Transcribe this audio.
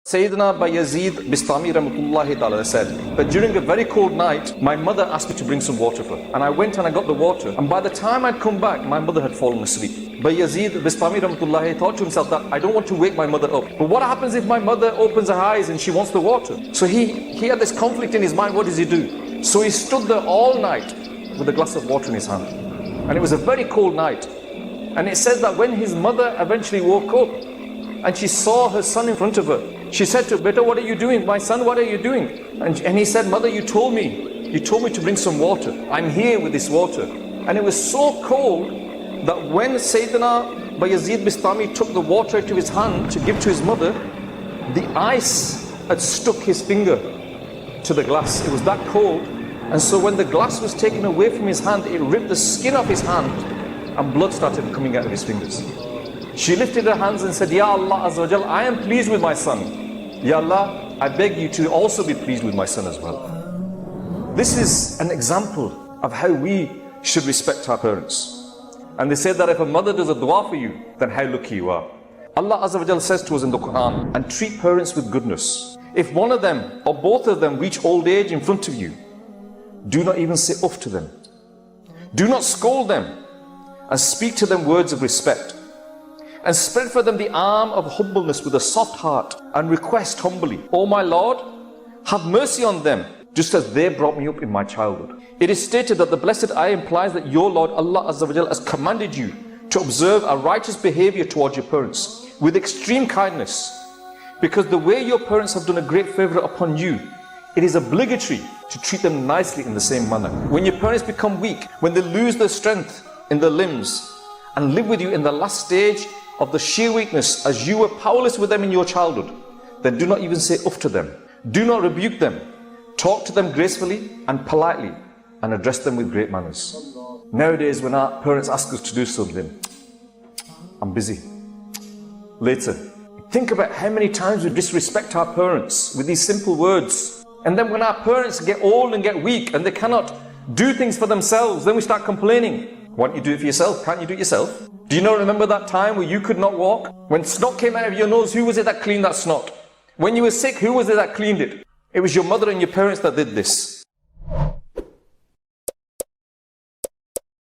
Sayyidina Yazid Bistami Rahmatullahi Ta'ala said that during a very cold night, my mother asked me to bring some water for her. And I went and I got the water. And by the time I'd come back, my mother had fallen asleep. But Yazid Bistami Rahmatullahi thought to himself that I don't want to wake my mother up. But what happens if my mother opens her eyes and she wants the water? So he had this conflict in his mind. What does he do? So he stood there all night with a glass of water in his hand. And it was a very cold night. And it says that when his mother eventually woke up and she saw her son in front of her, she said to him, "Beta, what are you doing? My son, what are you doing?" And he said, "Mother, you told me to bring some water. I'm here with this water." And it was so cold that when Sayyidina Yazid Bistami took the water out of his hand to give to his mother, the ice had stuck his finger to the glass. It was that cold. And so when the glass was taken away from his hand, it ripped the skin off his hand and blood started coming out of his fingers. She lifted her hands and said, "Ya Allah Azza wa Jal, I am pleased with my son. Ya Allah, I beg you to also be pleased with my son as well." This is an example of how we should respect our parents. And they said that if a mother does a dua for you, then how lucky you are. Allah Azza wa Jal says to us in the Quran, "And treat parents with goodness. If one of them or both of them reach old age in front of you, do not even say uff to them. Do not scold them, and speak to them words of respect. And spread for them the arm of humbleness with a soft heart, and request humbly, O my Lord, have mercy on them, just as they brought me up in my childhood." It is stated that the blessed ayah implies that your Lord Allah Azza wa Jal has commanded you to observe a righteous behavior towards your parents with extreme kindness, because the way your parents have done a great favor upon you, it is obligatory to treat them nicely in the same manner. When your parents become weak, when they lose their strength in their limbs, and live with you in the last stage of the sheer weakness as you were powerless with them in your childhood, then do not even say uff to them. Do not rebuke them. Talk to them gracefully and politely, and address them with great manners. Nowadays, when our parents ask us to do something, "I'm busy. Later." Think about how many times we disrespect our parents with these simple words. And then when our parents get old and get weak and they cannot do things for themselves, then we start complaining. "Why don't you do it for yourself? Can't you do it yourself? Do you not remember that time where you could not walk? When snot came out of your nose, who was it that cleaned that snot? When you were sick, who was it that cleaned it? It was your mother and your parents that did this."